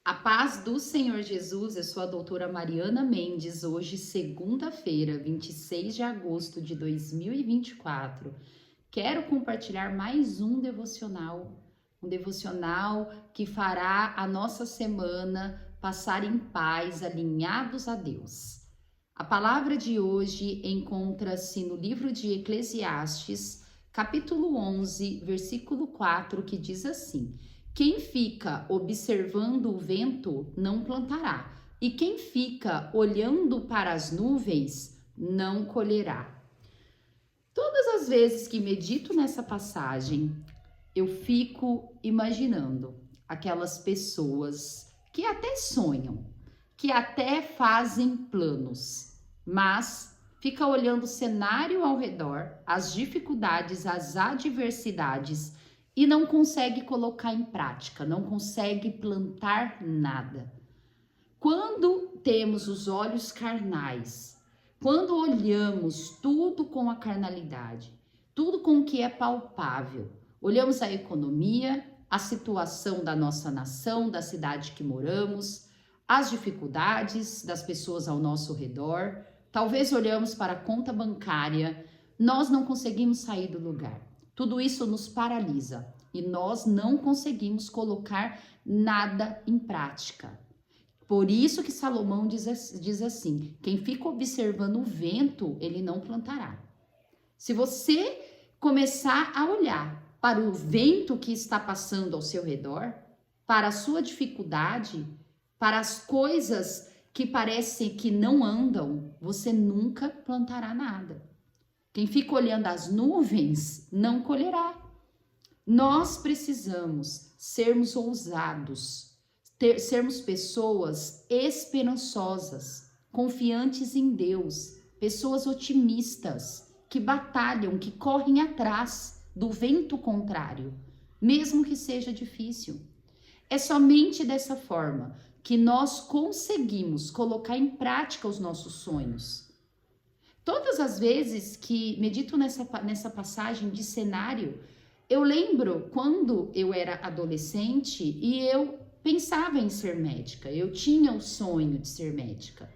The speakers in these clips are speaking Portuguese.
A paz do Senhor Jesus, eu sou a doutora Mariana Mendes, hoje segunda-feira, 26 de agosto de 2024. Quero compartilhar mais um devocional que fará a nossa semana passar em paz, alinhados a Deus. A palavra de hoje encontra-se no livro de Eclesiastes, capítulo 11, versículo 4, que diz assim: quem fica observando o vento não plantará, e quem fica olhando para as nuvens não colherá. Todas as vezes que medito nessa passagem, eu fico imaginando aquelas pessoas que até sonham, que até fazem planos, mas fica olhando o cenário ao redor, as dificuldades, as adversidades e não consegue colocar em prática, não consegue plantar nada. Quando temos os olhos carnais, quando olhamos tudo com a carnalidade, tudo com o que é palpável, olhamos a economia, a situação da nossa nação, da cidade que moramos, as dificuldades das pessoas ao nosso redor, talvez olhamos para a conta bancária, nós não conseguimos sair do lugar. Tudo isso nos paralisa e nós não conseguimos colocar nada em prática. Por isso que Salomão diz assim: quem fica observando o vento, ele não plantará. Se você começar a olhar para o vento que está passando ao seu redor, para a sua dificuldade, para as coisas que parecem que não andam, você nunca plantará nada. Quem fica olhando as nuvens não colherá. Nós precisamos sermos ousados, sermos pessoas esperançosas, confiantes em Deus, pessoas otimistas, que batalham, que correm atrás do vento contrário, mesmo que seja difícil. É somente dessa forma que nós conseguimos colocar em prática os nossos sonhos. Todas as vezes que medito nessa passagem de cenário, eu lembro quando eu era adolescente e eu pensava em ser médica, eu tinha o sonho de ser médica.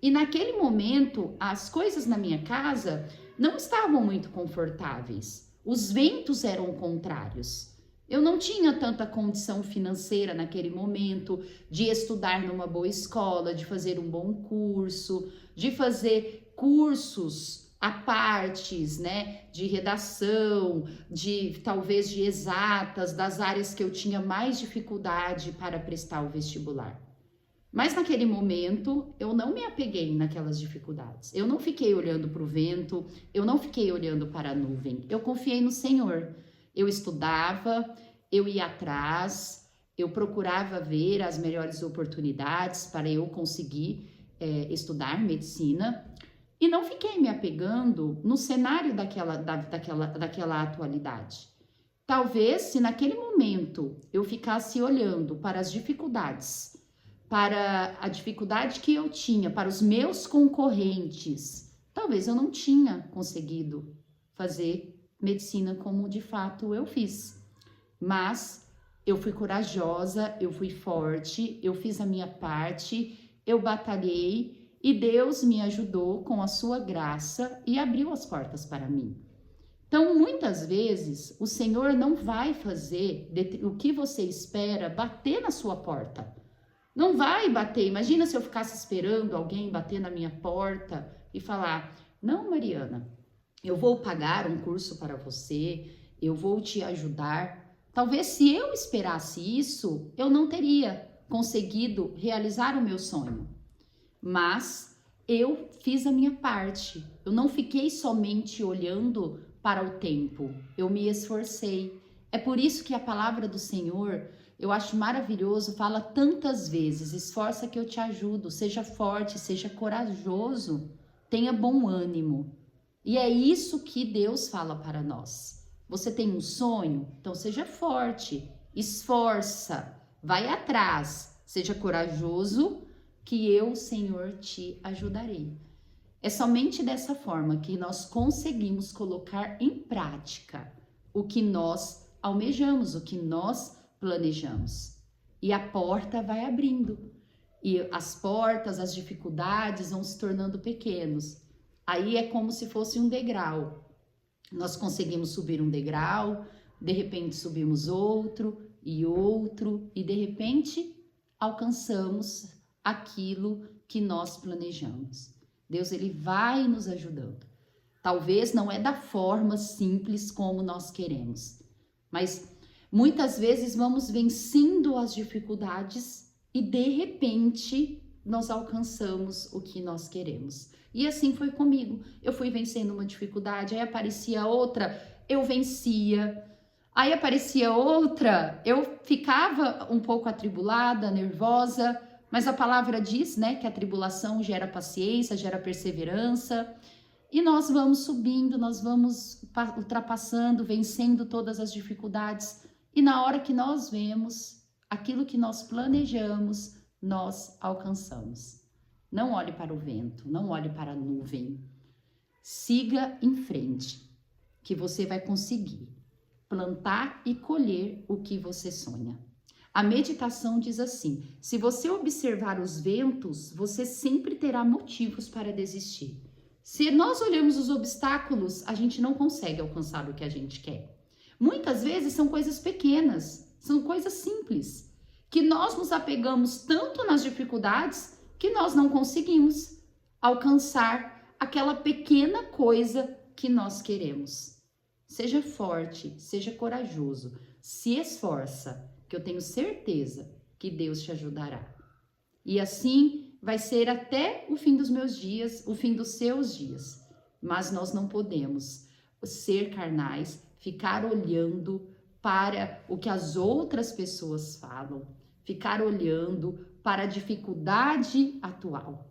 E naquele momento, as coisas na minha casa não estavam muito confortáveis, os ventos eram contrários. Eu não tinha tanta condição financeira naquele momento de estudar numa boa escola, de fazer um bom curso, de fazer cursos à partes, né, de redação, talvez de exatas, das áreas que eu tinha mais dificuldade para prestar o vestibular. Mas naquele momento eu não me apeguei naquelas dificuldades. Eu não fiquei olhando para o vento, eu não fiquei olhando para a nuvem. Eu confiei no Senhor. Eu estudava, eu ia atrás, eu procurava ver as melhores oportunidades para eu conseguir estudar medicina e não fiquei me apegando no cenário daquela atualidade. Talvez se naquele momento eu ficasse olhando para as dificuldades, para a dificuldade que eu tinha, para os meus concorrentes, talvez eu não tinha conseguido fazer medicina como de fato eu fiz. Mas eu fui corajosa, eu fui forte, eu fiz a minha parte, eu batalhei e Deus me ajudou com a sua graça e abriu as portas para mim. Então, muitas vezes, o Senhor não vai fazer o que você espera bater na sua porta. Não vai bater. Imagina se eu ficasse esperando alguém bater na minha porta e falar: não, Mariana, eu vou pagar um curso para você, eu vou te ajudar. Talvez se eu esperasse isso, eu não teria conseguido realizar o meu sonho. Mas eu fiz a minha parte. Eu não fiquei somente olhando para o tempo. Eu me esforcei. É por isso que a palavra do Senhor, eu acho maravilhoso, fala tantas vezes: esforça que eu te ajudo, seja forte, seja corajoso, tenha bom ânimo. E é isso que Deus fala para nós. Você tem um sonho? Então seja forte, esforça, vai atrás, seja corajoso, que eu, Senhor, te ajudarei. É somente dessa forma que nós conseguimos colocar em prática o que nós almejamos, o que nós planejamos. e a porta vai abrindo. E as portas, as dificuldades vão se tornando pequenos. Aí é como se fosse um degrau. Nós conseguimos subir um degrau, de repente subimos outro, e de repente alcançamos aquilo que nós planejamos. Deus, ele vai nos ajudando. Talvez não é da forma simples como nós queremos, mas muitas vezes vamos vencendo as dificuldades e de repente nós alcançamos o que nós queremos. E assim foi comigo. Eu fui vencendo uma dificuldade, aí aparecia outra, eu vencia. Aí aparecia outra, eu ficava um pouco atribulada, nervosa, mas a palavra diz, né, que a tribulação gera paciência, gera perseverança. E nós vamos subindo, nós vamos ultrapassando, vencendo todas as dificuldades. E na hora que nós vemos aquilo que nós planejamos, nós alcançamos. Não olhe para o vento, não olhe para a nuvem. Siga em frente, que você vai conseguir plantar e colher o que você sonha. A meditação diz assim: se você observar os ventos, você sempre terá motivos para desistir. Se nós olhamos os obstáculos, a gente não consegue alcançar o que a gente quer. Muitas vezes são coisas pequenas, são coisas simples, que nós nos apegamos tanto nas dificuldades que nós não conseguimos alcançar aquela pequena coisa que nós queremos. Seja forte, seja corajoso, se esforça, que eu tenho certeza que Deus te ajudará. E assim vai ser até o fim dos meus dias, o fim dos seus dias. Mas nós não podemos ser carnais, ficar olhando para o que as outras pessoas falam, ficar olhando para a dificuldade atual.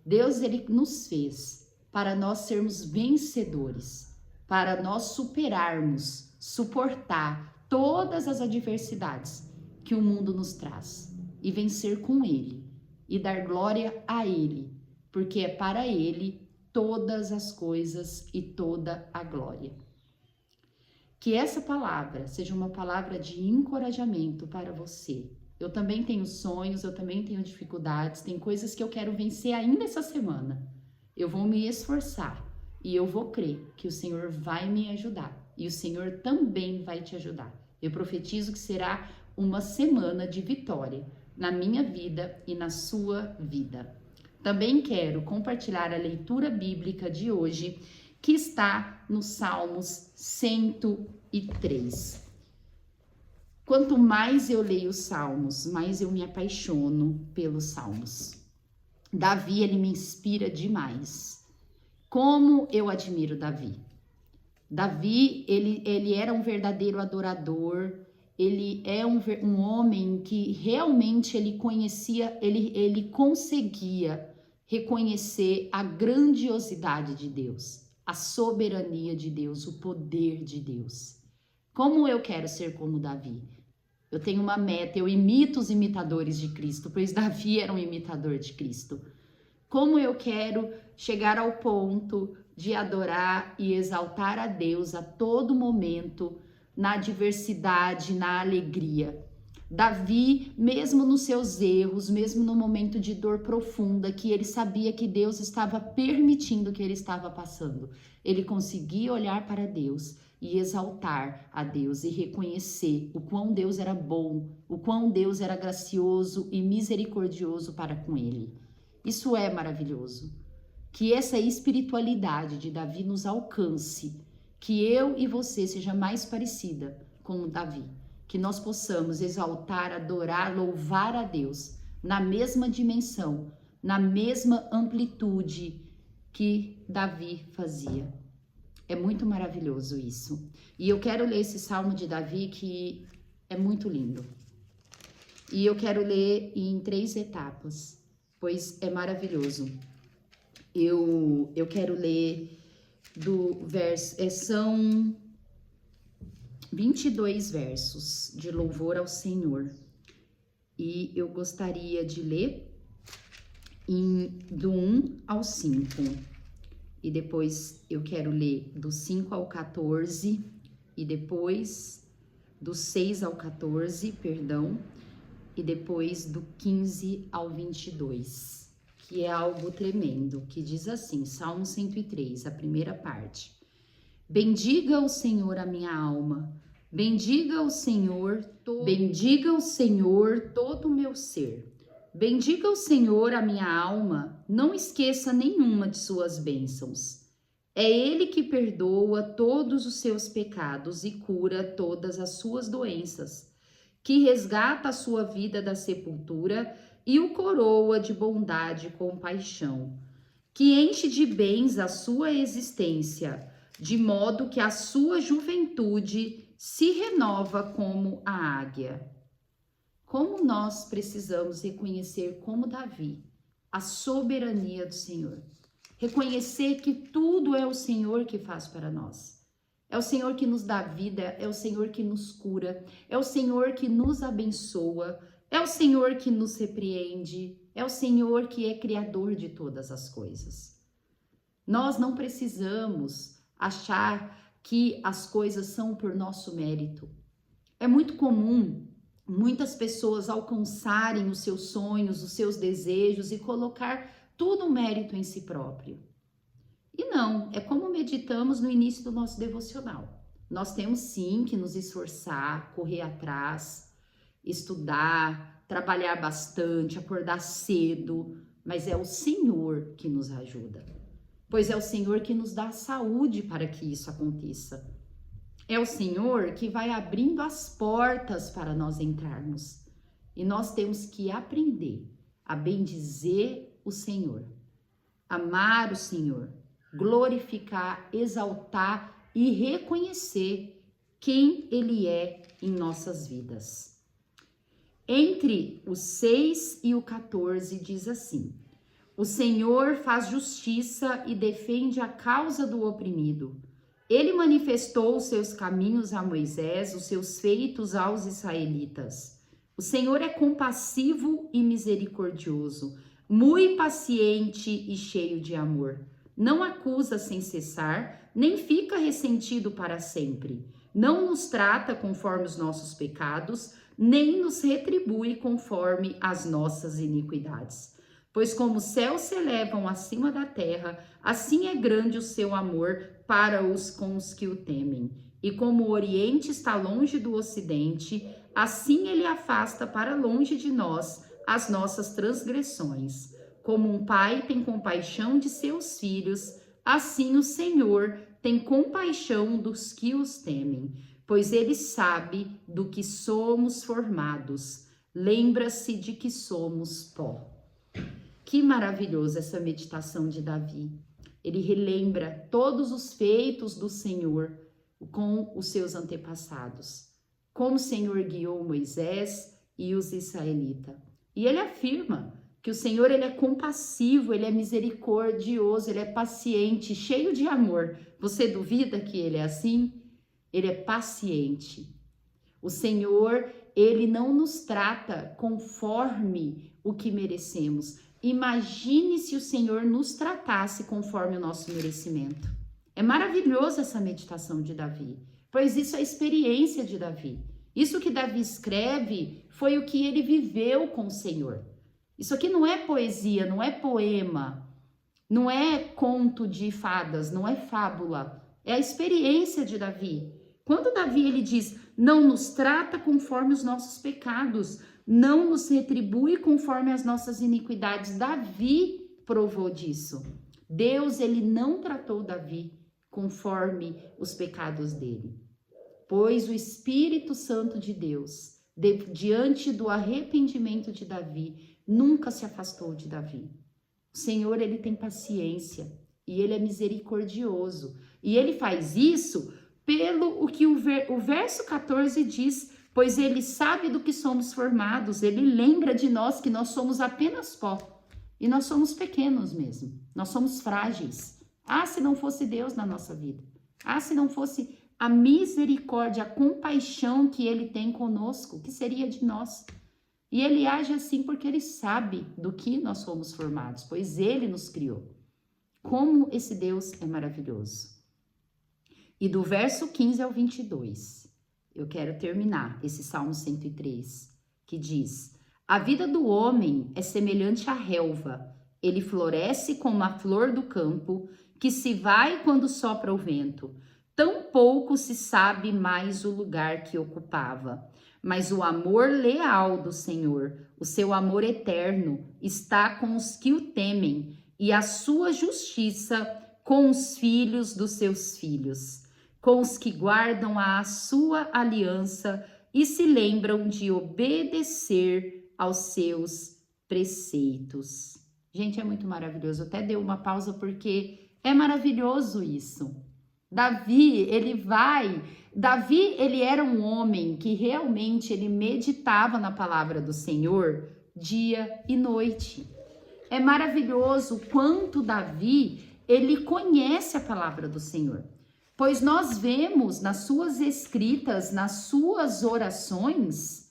Deus, ele nos fez para nós sermos vencedores, para nós superarmos, suportar todas as adversidades que o mundo nos traz e vencer com ele e dar glória a ele, porque é para ele todas as coisas e toda a glória. Que essa palavra seja uma palavra de encorajamento para você. Eu também tenho sonhos, eu também tenho dificuldades, tem coisas que eu quero vencer ainda essa semana. Eu vou me esforçar e eu vou crer que o Senhor vai me ajudar e o Senhor também vai te ajudar. Eu profetizo que será uma semana de vitória na minha vida e na sua vida. Também quero compartilhar a leitura bíblica de hoje, que está no Salmos 103. Quanto mais eu leio os Salmos, mais eu me apaixono pelos Salmos. Davi, ele me inspira demais. Como eu admiro Davi. Davi, ele era um verdadeiro adorador, ele é um homem que realmente ele conhecia, ele conseguia reconhecer a grandiosidade de Deus, a soberania de Deus, o poder de Deus. Como eu quero ser como Davi? Eu tenho uma meta, eu imito os imitadores de Cristo, pois Davi era um imitador de Cristo. Como eu quero chegar ao ponto de adorar e exaltar a Deus a todo momento, na adversidade, na alegria. Davi, mesmo nos seus erros, mesmo no momento de dor profunda, que ele sabia que Deus estava permitindo que ele estava passando, ele conseguia olhar para Deus e exaltar a Deus e reconhecer o quão Deus era bom, o quão Deus era gracioso e misericordioso para com ele. Isso é maravilhoso. Que essa espiritualidade de Davi nos alcance, que eu e você seja mais parecida com Davi, que nós possamos exaltar, adorar, louvar a Deus na mesma dimensão, na mesma amplitude que Davi fazia. É muito maravilhoso isso. E eu quero ler esse Salmo de Davi que é muito lindo. E eu quero ler em 3 etapas, pois é maravilhoso. Eu quero ler do verso, são 22 versos de louvor ao Senhor. E eu gostaria de ler do 1 ao 5. E depois eu quero ler do 5 ao 14. E depois do 6 ao 14, perdão. e depois do 15 ao 22, que é algo tremendo, que diz assim, Salmo 103, a primeira parte. Bendiga o Senhor a minha alma, bendiga o Senhor todo o meu ser. Bendiga o Senhor a minha alma, não esqueça nenhuma de suas bênçãos. É Ele que perdoa todos os seus pecados e cura todas as suas doenças, que resgata a sua vida da sepultura e o coroa de bondade e compaixão, que enche de bens a sua existência, de modo que a sua juventude se renova como a águia. Como nós precisamos reconhecer, como Davi, a soberania do Senhor. Reconhecer que tudo é o Senhor que faz para nós. É o Senhor que nos dá vida, é o Senhor que nos cura, é o Senhor que nos abençoa, é o Senhor que nos repreende, é o Senhor que é criador de todas as coisas. Nós não precisamos achar que as coisas são por nosso mérito. É muito comum muitas pessoas alcançarem os seus sonhos, os seus desejos e colocar tudo o mérito em si próprio. E não, é como meditamos no início do nosso devocional. Nós temos sim que nos esforçar, correr atrás, estudar, trabalhar bastante, acordar cedo, mas é o Senhor que nos ajuda. Pois é o Senhor que nos dá saúde para que isso aconteça. É o Senhor que vai abrindo as portas para nós entrarmos. E nós temos que aprender a bendizer o Senhor, amar o Senhor, glorificar, exaltar e reconhecer quem Ele é em nossas vidas. Entre o 6 e o 14 diz assim: o Senhor faz justiça e defende a causa do oprimido. Ele manifestou os seus caminhos a Moisés, os seus feitos aos israelitas. O Senhor é compassivo e misericordioso, muito paciente e cheio de amor. Não acusa sem cessar, nem fica ressentido para sempre. Não nos trata conforme os nossos pecados, nem nos retribui conforme as nossas iniquidades. Pois como os céus se elevam acima da terra, assim é grande o seu amor para os com os que o temem. E como o Oriente está longe do Ocidente, assim ele afasta para longe de nós as nossas transgressões. Como um pai tem compaixão de seus filhos, assim o Senhor tem compaixão dos que os temem, pois ele sabe do que somos formados. Lembra-se de que somos pó. Que maravilhosa essa meditação de Davi. Ele relembra todos os feitos do Senhor com os seus antepassados. Como o Senhor guiou Moisés e os israelitas. E ele afirma que o Senhor ele é compassivo, ele é misericordioso, ele é paciente, cheio de amor. Você duvida que ele é assim? Ele é paciente. O Senhor, ele não nos trata conforme o que merecemos. Imagine se o Senhor nos tratasse conforme o nosso merecimento. É maravilhosa essa meditação de Davi, pois isso é a experiência de Davi. Isso que Davi escreve foi o que ele viveu com o Senhor. Isso aqui não é poesia, não é poema, não é conto de fadas, não é fábula. É a experiência de Davi. Quando Davi ele diz, não nos trata conforme os nossos pecados, não nos retribui conforme as nossas iniquidades. Davi provou disso. Deus, ele não tratou Davi conforme os pecados dele. Pois o Espírito Santo de Deus, diante do arrependimento de Davi, nunca se afastou de Davi. O Senhor, ele tem paciência e ele é misericordioso. E ele faz isso pelo o que o verso 14 diz, pois ele sabe do que somos formados, ele lembra de nós que nós somos apenas pó. E nós somos pequenos mesmo, nós somos frágeis. Ah, se não fosse Deus na nossa vida. Ah, se não fosse a misericórdia, a compaixão que ele tem conosco, o que seria de nós? E ele age assim porque ele sabe do que nós somos formados, pois ele nos criou. Como esse Deus é maravilhoso. E do verso 15 ao 22, eu quero terminar esse Salmo 103, que diz: A vida do homem é semelhante à relva. Ele floresce como a flor do campo, que se vai quando sopra o vento. Tão pouco se sabe mais o lugar que ocupava. Mas o amor leal do Senhor, o seu amor eterno, está com os que o temem, e a sua justiça com os filhos dos seus filhos, com os que guardam a sua aliança e se lembram de obedecer aos seus preceitos. Gente, é muito maravilhoso. Eu até dei uma pausa porque é maravilhoso isso. Davi, ele era um homem que realmente ele meditava na palavra do Senhor dia e noite. É maravilhoso o quanto Davi, ele conhece a palavra do Senhor. Pois nós vemos nas suas escritas, nas suas orações,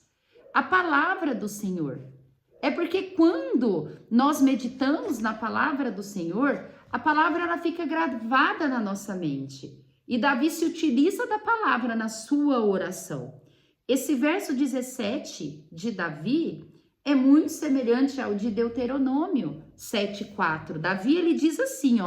a palavra do Senhor. É porque quando nós meditamos na palavra do Senhor, a palavra ela fica gravada na nossa mente. E Davi se utiliza da palavra na sua oração. Esse verso 17 de Davi é muito semelhante ao de Deuteronômio 7:4. Davi ele diz assim,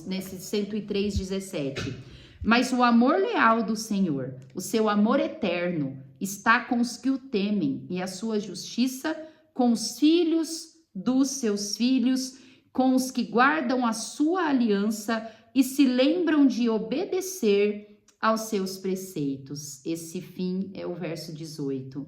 nesse 103:17. Mas o amor leal do Senhor, o seu amor eterno, está com os que o temem, e a sua justiça com os filhos dos seus filhos, com os que guardam a sua aliança e se lembram de obedecer aos seus preceitos. Esse fim é o verso 18.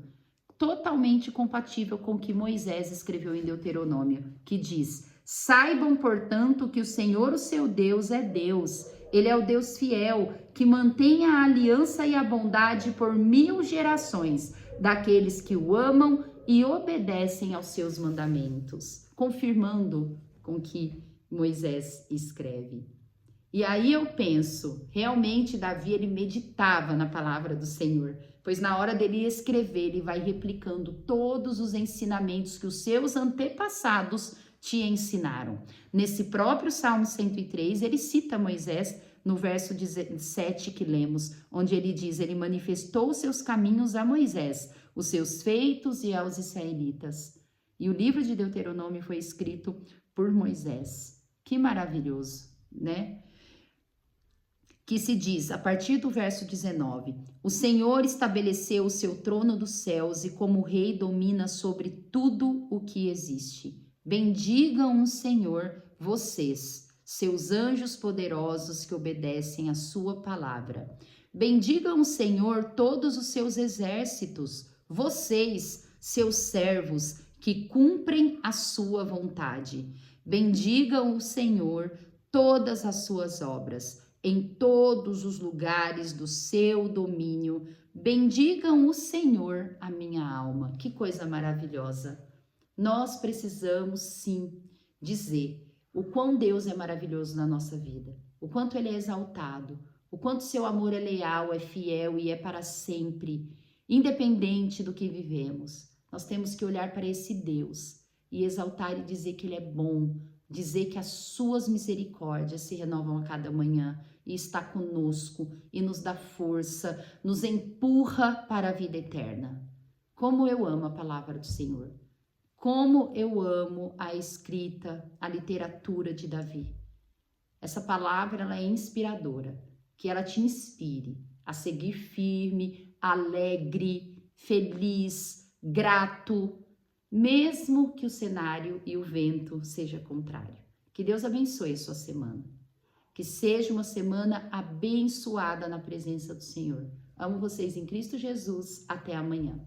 Totalmente compatível com o que Moisés escreveu em Deuteronômio, que diz: saibam, portanto, que o Senhor, o seu Deus, é Deus. Ele é o Deus fiel, que mantém a aliança e a bondade por 1000 gerações, daqueles que o amam e obedecem aos seus mandamentos, confirmando com que Moisés escreve. E aí eu penso, realmente Davi ele meditava na palavra do Senhor, pois na hora dele escrever, ele vai replicando todos os ensinamentos que os seus antepassados te ensinaram. Nesse próprio Salmo 103, ele cita Moisés no verso 17 que lemos, onde ele diz: ele manifestou os seus caminhos a Moisés, os seus feitos e aos israelitas. E o livro de Deuteronômio foi escrito por Moisés. Que maravilhoso, né? Que se diz, a partir do verso 19, o Senhor estabeleceu o seu trono dos céus e como rei domina sobre tudo o que existe. Bendigam o Senhor, vocês, seus anjos poderosos que obedecem a sua palavra. Bendigam o Senhor todos os seus exércitos, vocês, seus servos, que cumprem a sua vontade. Bendigam o Senhor todas as suas obras, em todos os lugares do seu domínio. Bendigam o Senhor, a minha alma. Que coisa maravilhosa. Nós precisamos, sim, dizer o quão Deus é maravilhoso na nossa vida, o quanto Ele é exaltado, o quanto seu amor é leal, é fiel e é para sempre, independente do que vivemos. Nós temos que olhar para esse Deus e exaltar e dizer que Ele é bom, dizer que as suas misericórdias se renovam a cada manhã e está conosco e nos dá força, nos empurra para a vida eterna. Como eu amo a palavra do Senhor. Como eu amo a escrita, a literatura de Davi. Essa palavra ela é inspiradora, que ela te inspire a seguir firme, alegre, feliz, grato, mesmo que o cenário e o vento seja contrário. Que Deus abençoe a sua semana. Que seja uma semana abençoada na presença do Senhor. Amo vocês em Cristo Jesus. Até amanhã.